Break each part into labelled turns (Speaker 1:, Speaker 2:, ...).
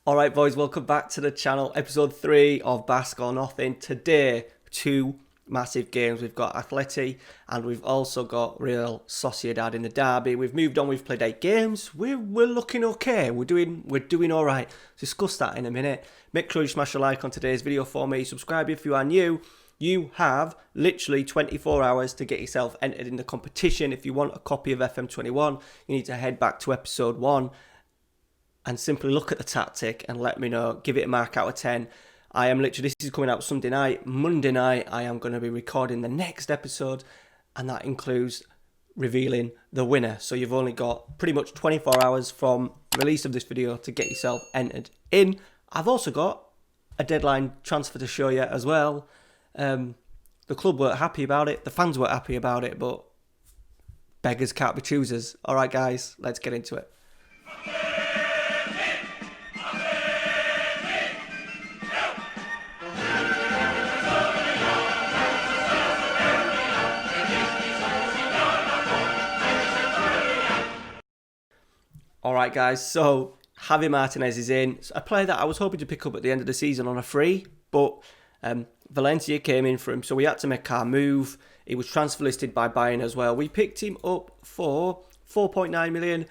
Speaker 1: Alright boys, welcome back to the channel, episode 3 of Basque or Nothing. Today, two massive games. We've got Atleti and we've also got Real Sociedad in the derby. We've moved on, we've played 8 games. We're looking okay, we're doing alright. Discuss that in a minute. Make sure you smash a like on today's video for me. Subscribe if you are new. You have literally 24 hours to get yourself entered in the competition. If you want a copy of FM21, you need to head back to episode 1 and simply look at the tactic and let me know. Give it a mark out of 10. I am literally, this is coming out Sunday night. Monday night, I am going to be recording the next episode, and that includes revealing the winner. So you've only got pretty much 24 hours from release of this video to get yourself entered in. I've also got a deadline transfer to show you as well. The club weren't happy about it. The fans weren't happy about it, but beggars can't be choosers. All right, guys, let's get into it. Alright guys, so Javi Martinez is in. A player that I was hoping to pick up at the end of the season on a free, but Valencia came in for him, so we had to make our move. He was transfer listed by Bayern as well. We picked him up for 4.9 million,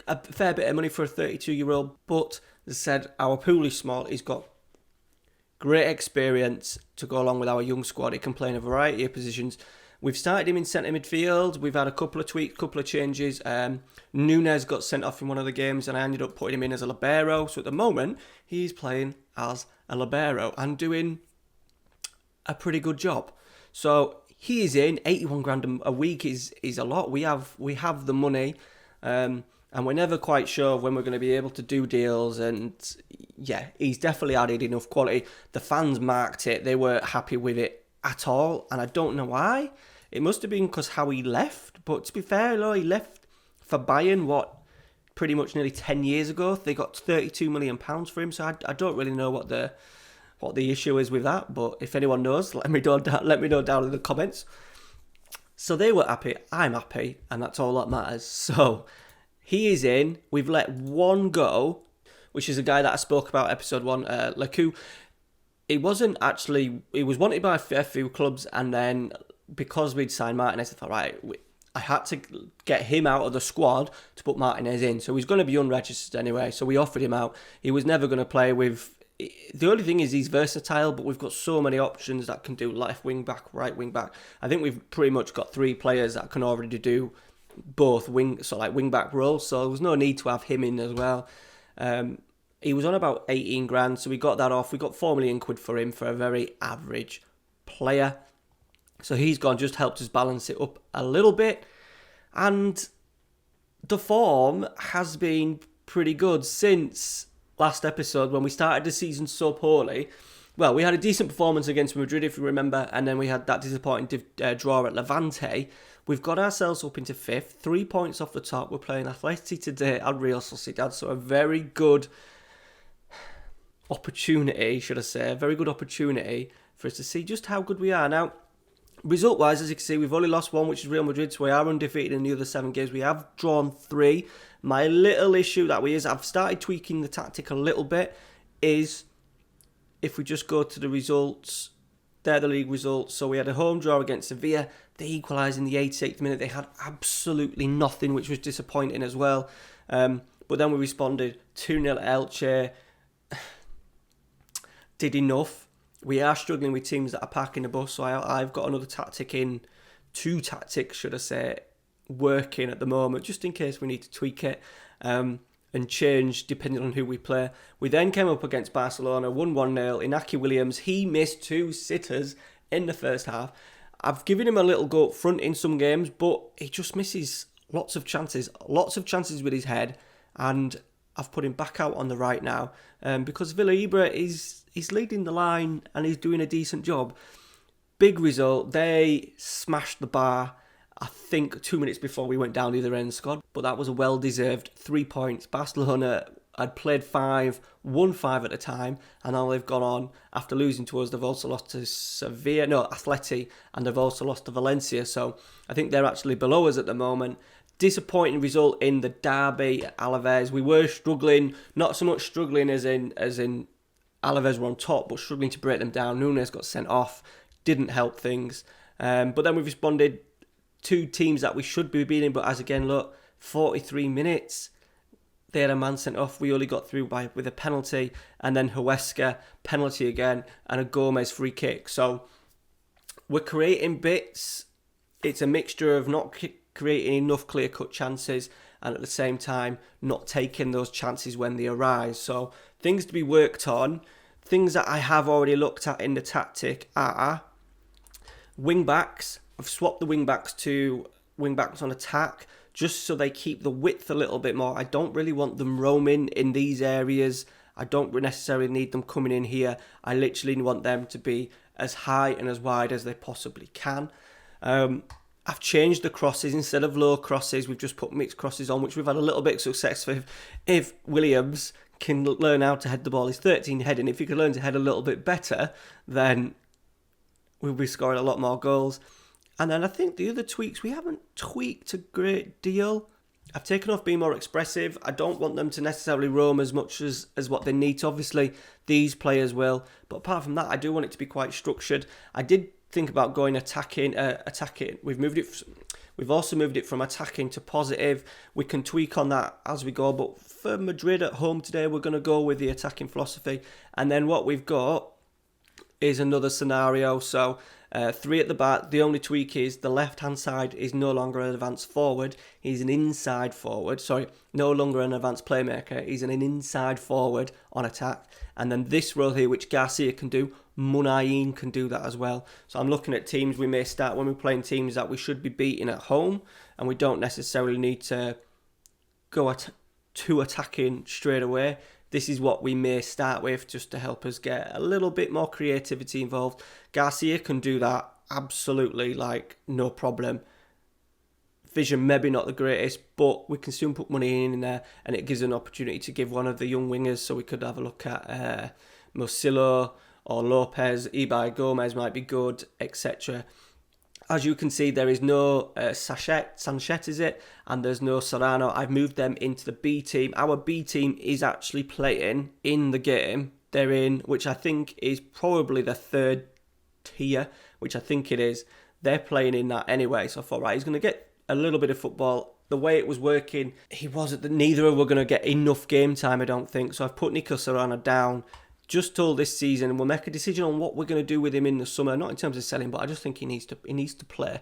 Speaker 1: a fair bit of money for a 32-year-old, but as I said, our pool is small. He's got great experience to go along with our young squad. He can play in a variety of positions. We've started him in centre midfield. We've had a couple of tweaks, couple of changes. Nunes got sent off in one of the games and I ended up putting him in as a libero. So at the moment, he's playing as a libero and doing a pretty good job. So he is in. 81 grand a week is a lot. We have the money and we're never quite sure when we're going to be able to do deals. And yeah, he's definitely added enough quality. The fans marked it. They weren't happy with it at all, and I don't know why. It must have been because how he left, but to be fair, he left for Bayern, pretty much nearly 10 years ago. They got £32 million for him, so I don't really know what the issue is with that, but if anyone knows, let me know down in the comments. So they were happy, I'm happy, and that's all that matters. So he is in. We've let one go, which is a guy that I spoke about episode 1, Laku. He was wanted by a fair few clubs, and then because we'd signed Martinez, I thought, right, I had to get him out of the squad to put Martinez in. So he's going to be unregistered anyway, so we offered him out. He was never going to play with... The only thing is he's versatile, but we've got so many options that can do left wing back, right wing back. I think we've pretty much got 3 players that can already do both wing back roles, so there was no need to have him in as well. He was on about 18 grand, so we got that off. We got 4 million quid for him for a very average player. So he's gone, just helped us balance it up a little bit. And the form has been pretty good since last episode when we started the season so poorly. Well, we had a decent performance against Madrid, if you remember, and then we had that disappointing draw at Levante. We've got ourselves up into 5th, 3 points off the top. We're playing Atleti today and Real Sociedad, so a very good opportunity, should I say, a very good opportunity for us to see just how good we are. Now, result-wise, as you can see, we've only lost 1, which is Real Madrid, so we are undefeated in the other 7 games. We have drawn 3. My little issue I've started tweaking the tactic a little bit, is if we just go to the results, they're the league results. So we had a home draw against Sevilla. They equalised in the 88th minute. They had absolutely nothing, which was disappointing as well. But then we responded 2-0 Elche. Did enough. We are struggling with teams that are parking the bus, so I've got another tactic in, 2 tactics, should I say, working at the moment, just in case we need to tweak it and change depending on who we play. We then came up against Barcelona, won 1-0. Inaki Williams, he missed 2 sitters in the first half. I've given him a little go up front in some games, but he just misses lots of chances with his head, and I've put him back out on the right now because Villa Ibra is leading the line and he's doing a decent job. Big result. They smashed the bar, I think, 2 minutes before we went down the other end, Scott. But that was a well-deserved 3 points. Barcelona had played 5, won 5 at the time, and now they've gone on. After losing to us, they've also lost to Atleti, and they've also lost to Valencia. So I think they're actually below us at the moment. disappointing result in the derby at Alaves. We were struggling, not so much struggling as in Alaves were on top, but struggling to break them down. Nunes got sent off, didn't help things. But then we've responded to teams that we should be beating. But as again, look, 43 minutes, they had a man sent off. We only got through with a penalty, and then Huesca penalty again, and a Gomez free kick. So we're creating bits. It's a mixture of not creating enough clear-cut chances, and at the same time not taking those chances when they arise. So things to be worked on. Things that I have already looked at in the tactic are wing-backs. I've swapped the wing-backs to wing-backs on attack, just so they keep the width a little bit more. I don't really want them roaming in these areas. I don't necessarily need them coming in here. I literally want them to be as high and as wide as they possibly can. I've changed the crosses. Instead of low crosses, we've just put mixed crosses on, which we've had a little bit of success with. If Williams can learn how to head the ball, he's 13 heading. If he could learn to head a little bit better, then we'll be scoring a lot more goals. And then I think the other tweaks, we haven't tweaked a great deal. I've taken off being more expressive. I don't want them to necessarily roam as much as what they need to. Obviously, these players will. But apart from that, I do want it to be quite structured. I did think about going attacking. We've also moved it from attacking to positive. We can tweak on that as we go. But for Madrid at home today, we're going to go with the attacking philosophy. And then what we've got is another scenario. So 3 at the back. The only tweak is the left-hand side is no longer an advanced forward. He's an inside forward. Sorry, no longer an advanced playmaker. He's an inside forward on attack. And then this role here, which Garcia can do, Munayin can do that as well. So I'm looking at teams we may start when we're playing teams that we should be beating at home, and we don't necessarily need to go to attacking straight away. This is what we may start with just to help us get a little bit more creativity involved. Garcia can do that absolutely, like, no problem. Vision maybe not the greatest, but we can soon put money in there, and it gives an opportunity to give one of the young wingers. So we could have a look at Musillo or Lopez. Ibai Gomez might be good, etc. As you can see, there is no Sanchez, is it? And there's no Serrano. I've moved them into the B team. Our B team is actually playing in the game they're in, which I think is probably the third tier, which I think it is. They're playing in that anyway. So I thought, right, he's going to get a little bit of football. The way it was working, neither of us were going to get enough game time, I don't think. So I've put Nico Serrano down. Just till this season, and we'll make a decision on what we're going to do with him in the summer. Not in terms of selling, but I just think he needs to play.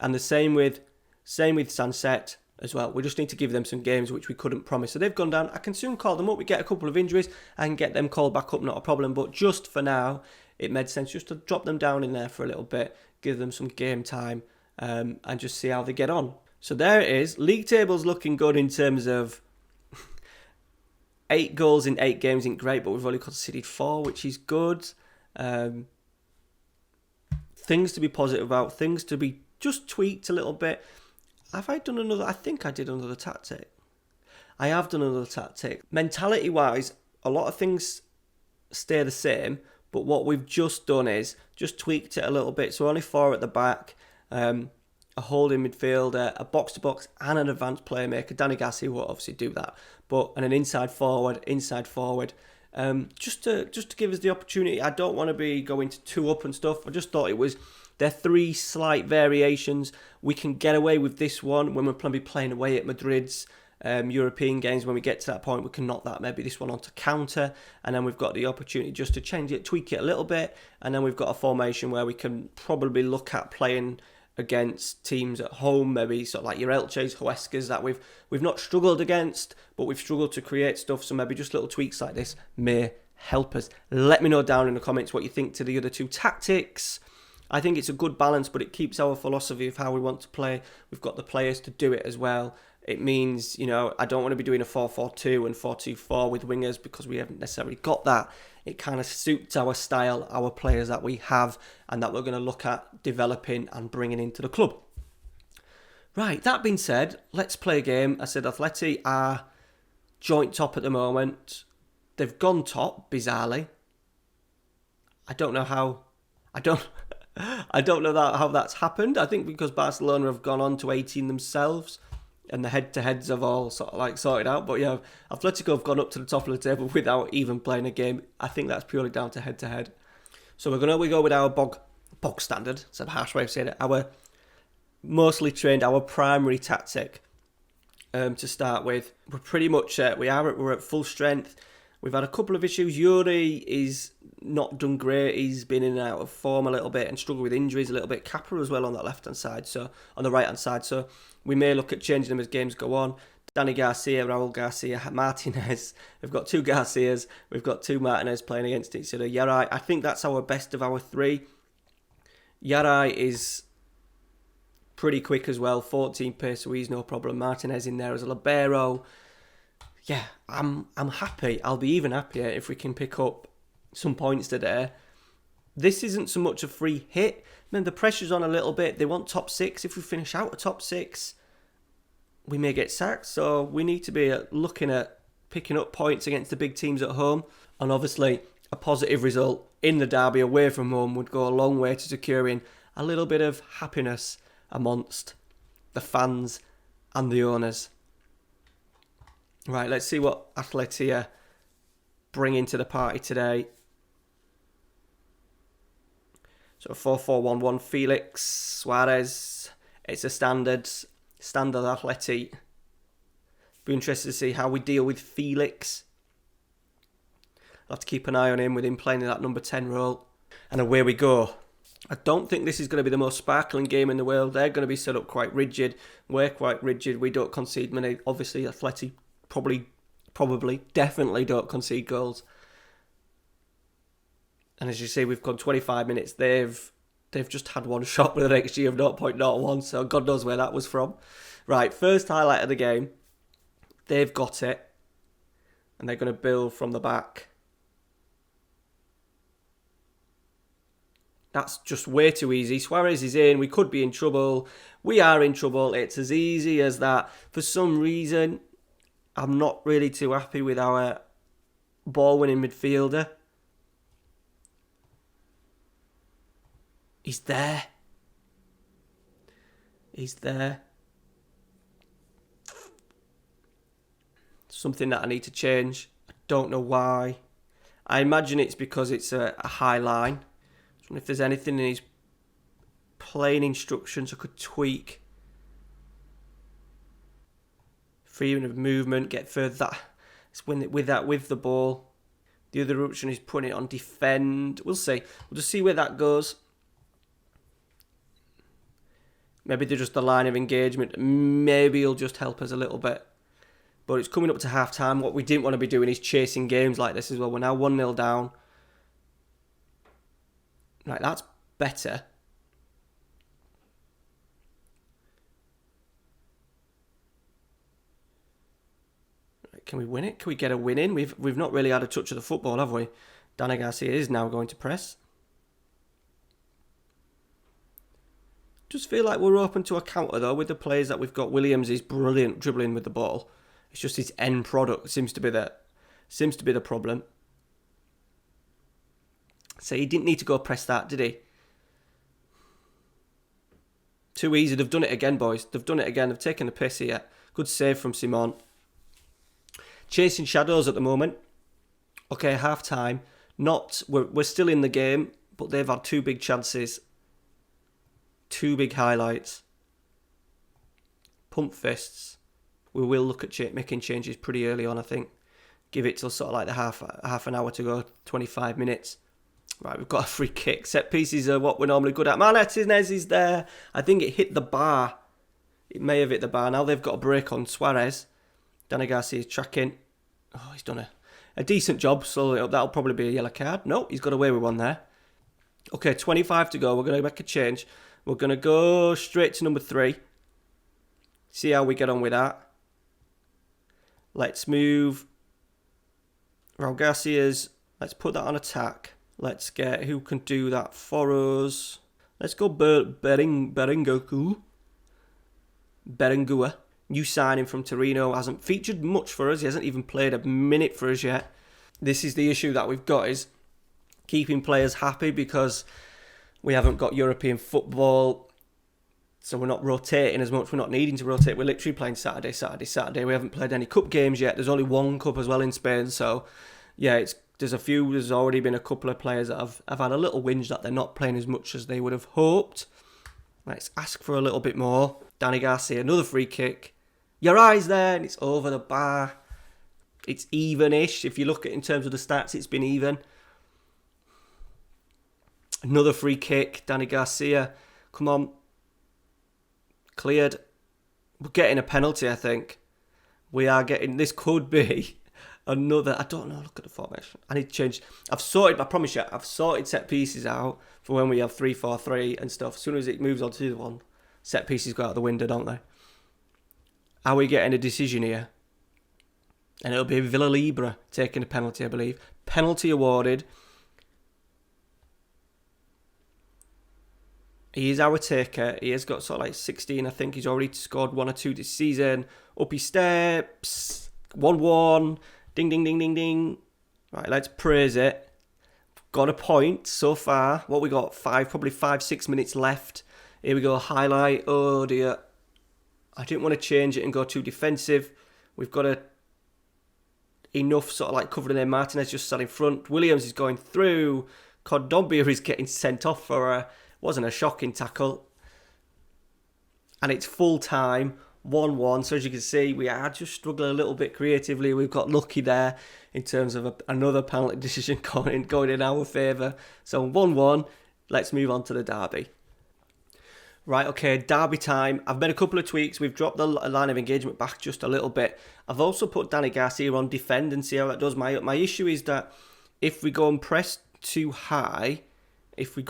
Speaker 1: And the same with Sunset as well. We just need to give them some games which we couldn't promise. So they've gone down. I can soon call them up. We get a couple of injuries. I can get them called back up, not a problem. But just for now, it made sense just to drop them down in there for a little bit, give them some game time, and just see how they get on. So there it is. League table's looking good in terms of 8 goals in 8 games isn't great, but we've only conceded 4, which is good. Things to be positive about, things to be just tweaked a little bit. Have I done another? I think I did another tactic. I have done another tactic. Mentality-wise, a lot of things stay the same, but what we've just done is just tweaked it a little bit. So only 4 at the back, a holding midfielder, a box-to-box, and an advanced playmaker. Danny Garcia will obviously do that, and an inside forward, just to give us the opportunity. I don't want to be going to 2 up and stuff. I just thought they're 3 slight variations. We can get away with this one when we're probably playing away at Madrid's European games. When we get to that point, we can knock that maybe this one onto counter, and then we've got the opportunity just to change it, tweak it a little bit, and then we've got a formation where we can probably look at playing against teams at home, maybe sort of like your Elches, Huescas that we've not struggled against, but we've struggled to create stuff. So maybe just little tweaks like this may help us. Let me know down in the comments what you think to the other 2 tactics. I think it's a good balance, but it keeps our philosophy of how we want to play. We've got the players to do it as well. It means, I don't want to be doing a 4-4-2 and 4-2-4 with wingers because we haven't necessarily got that. It kind of suits our style, our players that we have, and that we're going to look at developing and bringing into the club. Right, that being said, let's play a game. I said Atleti are joint top at the moment. They've gone top, bizarrely. I don't know how that's happened. I think because Barcelona have gone on to 18 themselves. and the head-to-heads have all sort of like sorted out. But yeah, Atletico have gone up to the top of the table without even playing a game. I think that's purely down to head-to-head. So we go with our bog standard. It's a harsh way of saying it. Our mostly trained, our primary tactic to start with. We're pretty much we're at full strength. We've had a couple of issues. Yuri is not done great. He's been in and out of form a little bit and struggled with injuries a little bit. Kappa as well on that left-hand side, so on the right-hand side. So we may look at changing them as games go on. Danny Garcia, Raul Garcia, Martinez. We've got two Garcias. We've got two Martinez playing against each other. Yarai, I think that's our best of our three. Yarai is pretty quick as well. 14 pace, so he's no problem. Martinez in there as a libero. Yeah, I'm happy. I'll be even happier if we can pick up some points today. This isn't so much a free hit. I mean, the pressure's on a little bit. They want top 6. If we finish out of top 6, we may get sacked. So we need to be looking at picking up points against the big teams at home. And obviously, a positive result in the derby away from home would go a long way to securing a little bit of happiness amongst the fans and the owners. Right, let's see what Atleti bring into the party today. So 4-4-1-1, Felix, Suarez. It's a standard Atleti. Be interested to see how we deal with Felix. I'll have to keep an eye on him with him playing in that number 10 role. And away we go. I don't think this is going to be the most sparkling game in the world. They're going to be set up quite rigid. We're quite rigid. We don't concede many. Obviously, Atleti probably, definitely don't concede goals. And as you see, we've gone 25 minutes. They've just had one shot with an XG of 0.01, so God knows where that was from. Right, first highlight of the game. They've got it. And they're going to build from the back. That's just way too easy. Suarez is in. We could be in trouble. We are in trouble. It's as easy as that. For some reason, I'm not really too happy with our ball-winning midfielder. He's there. Something that I need to change. I don't know why. I imagine it's because it's a high line. I wonder if there's anything in his playing instructions I could tweak. Freedom of movement, get further. It's with the ball. The other option is putting it on defend. We'll see. We'll just see where that goes. Maybe they're just the line of engagement. Maybe it'll just help us a little bit. But it's coming up to half time. What we didn't want to be doing is chasing games like this as well. We're now 1-0 down. Right, that's better. Right, can we win it? Can we get a win in? We've not really had a touch of the football, have we? Danny Garcia is now going to press. Just feel like we're open to a counter though with the players that we've got. Williams is brilliant dribbling with the ball. It's just his end product seems to be the problem. So he didn't need to go press that, did he? Too easy. They've done it again, boys. They've done it again. They've taken the piss here. Good save from Simon. Chasing shadows at the moment. Okay, half time. We're still in the game, but they've had two big chances. Two big highlights. Pump fists. We will look at making changes pretty early on, I think. Give it till sort of like the half an hour to go, 25 minutes. Right, we've got a free kick. Set pieces are what we're normally good at. Martinez is there. I think it hit the bar. It may have hit the bar. Now they've got a break on Suarez. Danny Garcia is tracking. Oh, he's done a decent job. So that'll probably be a yellow card. No, he's got away with one there. Okay, 25 to go. We're going to make a change. We're going to go straight to number 3. See how we get on with that. Let's move Raul Garcia's. Let's put that on attack. Let's get who can do that for us. Let's go Berengua. New signing from Torino. Hasn't featured much for us. He hasn't even played a minute for us yet. This is the issue that we've got, is keeping players happy because we haven't got European football. So we're not rotating as much. We're not needing to rotate. We're literally playing Saturday. We haven't played any cup games yet. There's only one cup as well in Spain. So, yeah, there's already been a couple of players that have had a little whinge that they're not playing as much as they would have hoped. Let's ask for a little bit more. Danny Garcia, another free kick. Your eyes there, and it's over the bar. It's even-ish. If you look at it in terms of the stats, it's been even. Another free kick. Danny Garcia. Come on. Cleared. We're getting a penalty, I think. This could be another, I don't know, look at the formation. I need to change. I promise you, I've sorted set pieces out for when we have 3-4-3 and stuff. As soon as it moves on to the one, set pieces go out the window, don't they? Are we getting a decision here? And it'll be Villa Libre taking a penalty, I believe. Penalty awarded. He is our taker. He has got sort of like 16, I think. He's already scored 1 or 2 this season. Up he steps. 1-1. Ding, ding, ding, ding, ding. Right, let's praise it. Got a point so far. What we got? Probably 5-6 minutes left. Here we go. Highlight. Oh, dear. I didn't want to change it and go too defensive. We've got enough sort of like covering there. Martinez just sat in front. Williams is going through. Kondogbia is getting sent off for wasn't a shocking tackle. And it's full time, 1-1. So as you can see, we are just struggling a little bit creatively. We've got lucky there in terms of another penalty decision going in our favour. So 1-1, let's move on to the derby. Right, okay, derby time. I've made a couple of tweaks. We've dropped the line of engagement back just a little bit. I've also put Danny Garcia on defend and see how that does. My issue is that if we go and press too high, he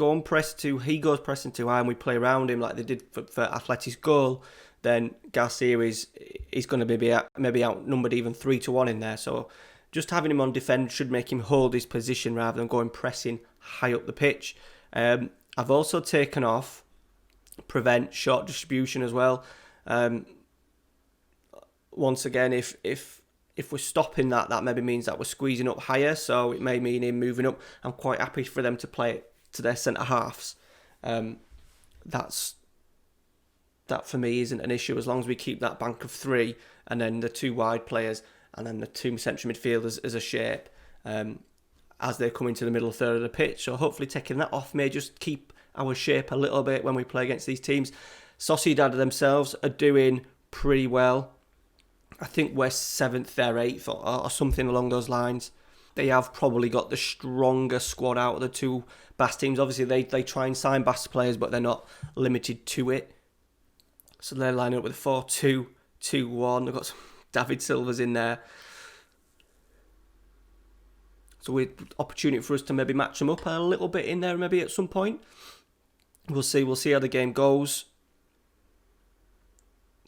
Speaker 1: goes pressing too high and we play around him like they did for Atleti's goal, then Garcia is going to be maybe outnumbered even 3-1 in there. So just having him on defend should make him hold his position rather than going pressing high up the pitch. I've also taken off prevent short distribution as well. Once again, if we're stopping that maybe means that we're squeezing up higher, so it may mean him moving up. I'm quite happy for them to play it to their centre halves. That for me isn't an issue as long as we keep that bank of 3 and then the 2 wide players and then the 2 central midfielders as a shape as they come into the middle third of the pitch. So hopefully taking that off may just keep our shape a little bit when we play against these teams. Sociedad themselves are doing pretty well. I think we're 7th, they're 8th or something along those lines. They have probably got the strongest squad out of the 2 Basque teams. Obviously, they try and sign Basque players, but they're not limited to it. So they're lining up with 4-2-2-1. They've got some David Silva's in there. So we're opportunity for us to maybe match them up a little bit in there, maybe at some point. We'll see how the game goes.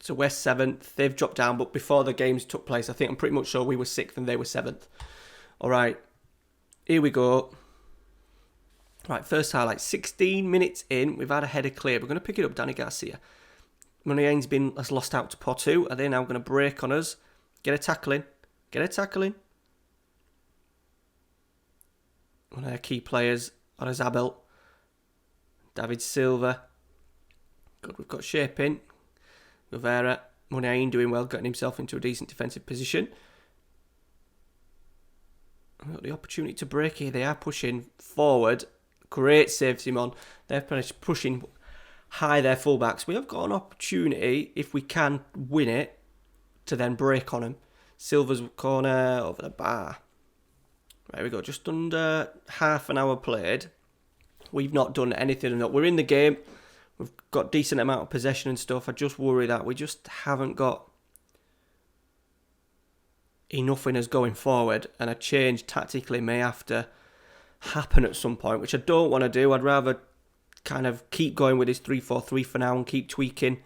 Speaker 1: So we're 7th. They've dropped down, but before the games took place, I'm pretty much sure we were 6th and they were 7th. All right, here we go. Right, first highlight. 16 minutes in, we've had a header clear. We're going to pick it up, Danny Garcia. Muniain's has lost out to Porto. Are they now going to break on us? Get a tackle in. One of their key players, Orizabal. David Silva. Good, we've got shape in. Rivera. Muniain doing well, getting himself into a decent defensive position. I've got the opportunity to break here. They are pushing forward. Great save, Simon. They're pushing high their fullbacks. We have got an opportunity, if we can win it, to then break on them. Silva's corner over the bar. Right, we got just under half an hour played. We've not done anything. We're in the game. We've got decent amount of possession and stuff. I just worry that we just haven't got enough in us going forward, and a change tactically may have to happen at some point, which I don't want to do. I'd rather kind of keep going with this 3-4-3 for now and keep tweaking,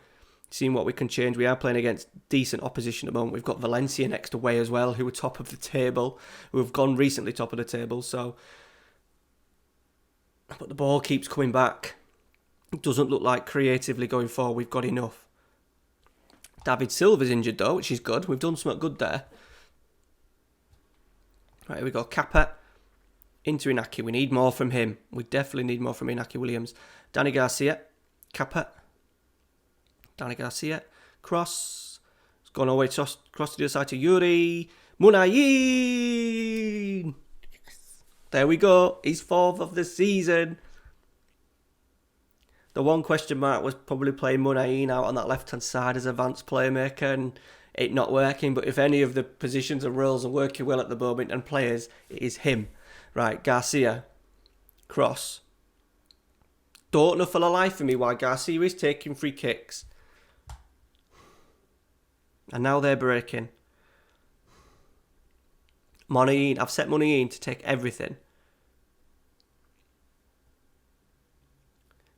Speaker 1: seeing what we can change. We are playing against decent opposition at the moment. We've got Valencia next away as well, who are top of the table, who have gone recently top of the table. So, but the ball keeps coming back. It doesn't look like creatively going forward we've got enough. David Silva's injured though, which is good. We've done something good there. Right, here we go. Kappa into Inaki. We need more from him. We definitely need more from Inaki Williams. Danny Garcia. Kappa. Danny Garcia. Cross. It's gone all the way across to the other side to Yuri. Munayin! Yes. There we go. He's 4th of the season. The one question mark was probably playing Munayin out on that left-hand side as advanced playmaker and it not working. But if any of the positions and roles are working well at the moment and players, it is him. Right, Garcia. Cross. Don't know for the life of me why Garcia is taking free kicks. And now they're breaking. Munayin. I've set Munayin to take everything.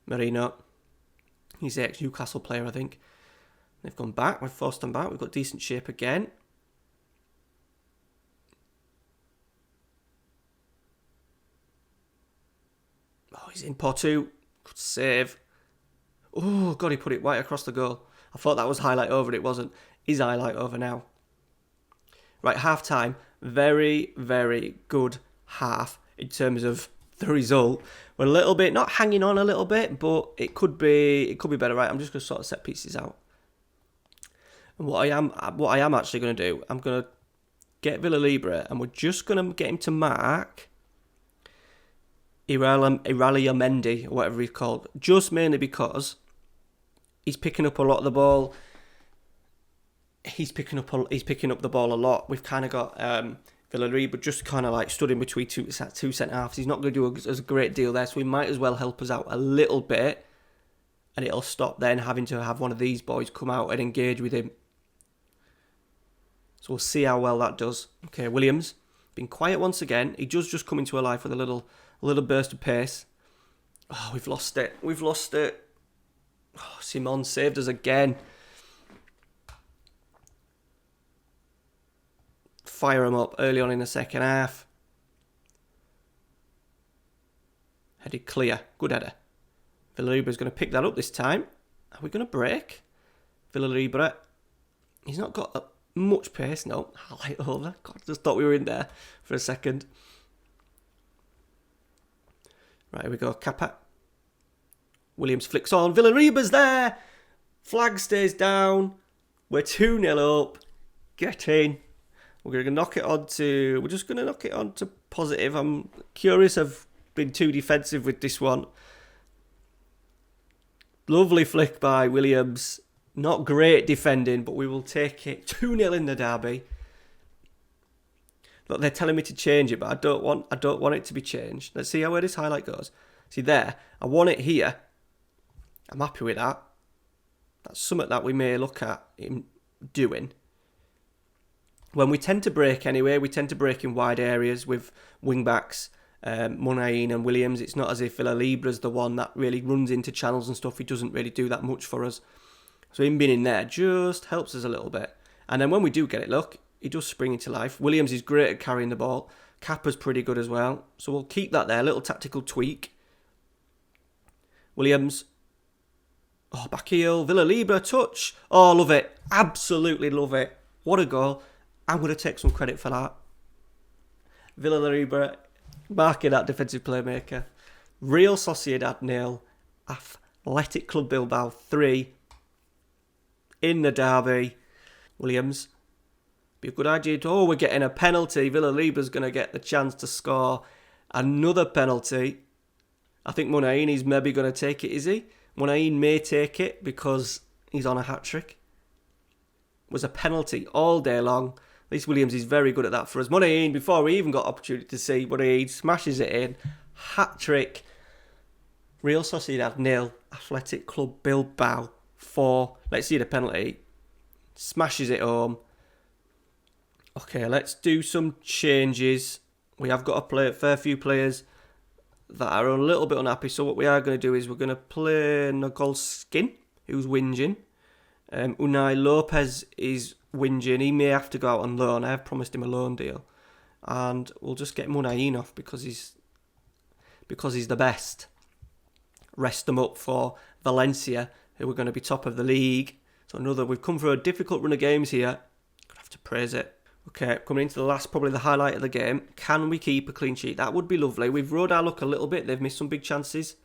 Speaker 1: Marino. He's the ex-Newcastle player, I think. They've gone back. We've forced them back. We've got decent shape again. Oh, he's in Porto. Good save. Oh, God, he put it right across the goal. I thought that was highlight over. It wasn't. Is highlight over now. Right, half time. Very, very good half in terms of the result. We're a little bit, not hanging on a little bit, but it could be better. Right, I'm just going to sort of set pieces out. And what I am actually going to do, I'm going to get Villalibre and we're just going to get him to mark Iralia Mendy, or whatever he's called, just mainly because he's picking up a lot of the ball. He's picking up the ball a lot. We've kind of got Villalibre just kind of like stood in between two centre-halves. He's not going to do a great deal there, so he might as well help us out a little bit, and it'll stop then having to have one of these boys come out and engage with him. So we'll see how well that does. Okay, Williams, been quiet once again. He does just come into a life with a little burst of pace. Oh, we've lost it. Oh, Simon saved us again. Fire him up early on in the second half. Headed clear. Good header. Villalibre going to pick that up this time. Are we going to break? Villalibre. He's not got much pace. No. Highlight over. God, I just thought we were in there for a second. Right, here we go. Kappa. Williams flicks on. Villaribre's there. Flag stays down. We're 2-0 up. Get in. We're just going to knock it on to positive. I'm curious. I've been too defensive with this one. Lovely flick by Williams. Not great defending, but we will take it. 2-0 in the derby. Look, they're telling me to change it, but I don't want it to be changed. Let's see where this highlight goes. See there, I want it here. I'm happy with that. That's something that we may look at him doing. When we tend to break anyway, we tend to break in wide areas with wing-backs, Munayin and Williams. It's not as if Villalibre's the one that really runs into channels and stuff. He doesn't really do that much for us. So him being in there just helps us a little bit. And then when we do get it, look, he does spring into life. Williams is great at carrying the ball. Kappa's pretty good as well. So we'll keep that there, a little tactical tweak. Williams. Oh, back heel. Villalibre, touch. Oh, love it. Absolutely love it. What a goal. I'm going to take some credit for that. Villalibre marking that defensive playmaker. Real Sociedad 0. Athletic Club Bilbao 3. In the derby. Williams. Be a good idea. Oh, we're getting a penalty. Villalibre's going to get the chance to score another penalty. I think Munayin is maybe going to take it, is he? Munayin may take it because he's on a hat-trick. It was a penalty all day long. At least Williams is very good at that for us. Munayin, before we even got opportunity to see, Munayin smashes it in. Hat-trick. Real Sociedad 0. Athletic Club Bilbao 4. Let's see the penalty. Smashes it home. Okay, let's do some changes. We have got a fair few players that are a little bit unhappy. So what we are going to do is we're going to play Nogolskin, who's whinging. Unai Lopez is whinging. He may have to go out on loan. I have promised him a loan deal. And we'll just get Munayin off because he's the best. Rest them up for Valencia, who are going to be top of the league. So we've come through a difficult run of games here. Gonna have to praise it. Okay, coming into the last, probably the highlight of the game. Can we keep a clean sheet? That would be lovely. We've rode our luck a little bit. They've missed some big chances.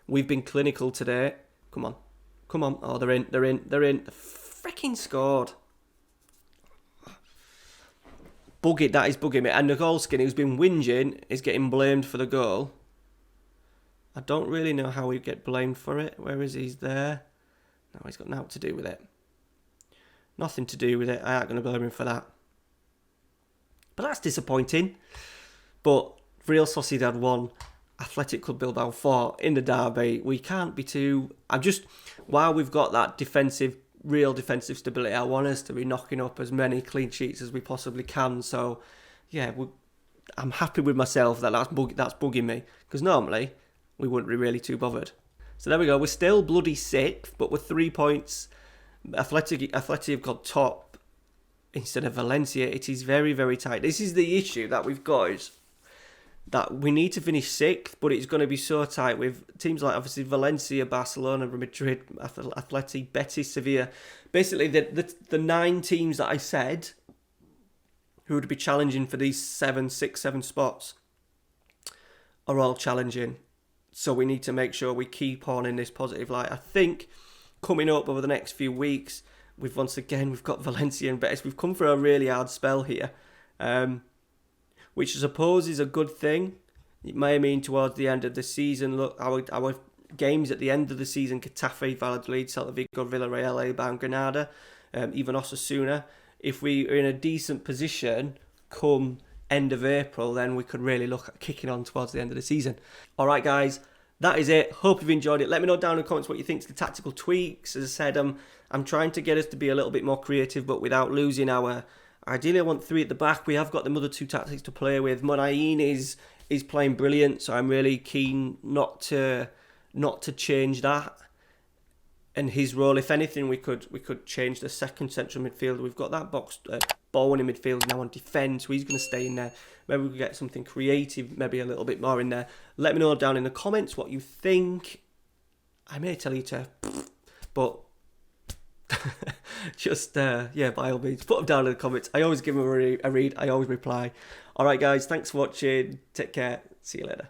Speaker 1: We've been clinical today. Come Come on. Oh, they're in. They freaking scored. That is bugging me. And the goal skin, who's been whinging, is getting blamed for the goal. I don't really know how he'd get blamed for it. Where is he? He's there. No, he's got nothing to do with it. Nothing to do with it. I ain't going to blame him for that. But that's disappointing. But Real Sociedad 1, Atletico Bilbao 4 in the derby. We can't be too... While we've got that real defensive stability, I want us to be knocking up as many clean sheets as we possibly can. So, yeah, I'm happy with myself that's bugging me. Because normally, we wouldn't be really too bothered. So there we go. We're still bloody 6th, but we're 3 points. Atleti have got top instead of Valencia. It is very, very tight. This is the issue that we've got, is that we need to finish 6th, but it's going to be so tight with teams like obviously Valencia, Barcelona, Madrid, Atleti, Betis, Sevilla. Basically, the 9 teams that I said who would be challenging for these 7 spots are all challenging. So we need to make sure we keep on in this positive light. I think coming up over the next few weeks, we've got Valencia and Betis. We've come for a really hard spell here, which I suppose is a good thing. It may mean towards the end of the season, look, our games at the end of the season, Getafe, Valladolid, Celta Vigo, Villarreal, Eibar and Granada, even Osasuna. If we are in a decent position come end of April, then we could really look at kicking on towards the end of the season. All right, guys, that is it. Hope you've enjoyed it. Let me know down in the comments what you think of the tactical tweaks. As I said, I'm trying to get us to be a little bit more creative, but without losing our... Ideally, I want 3 at the back. We have got the other 2 tactics to play with. Monain is playing brilliant, so I'm really keen not to change that. And his role, if anything, we could change the second central midfielder. We've got that Bowen in midfield now on defence, so he's going to stay in there. Maybe we could get something creative, maybe a little bit more in there. Let me know down in the comments what you think. I may tell you to, but just, by all means, put them down in the comments. I always give them a read. I always reply. All right, guys, thanks for watching. Take care. See you later.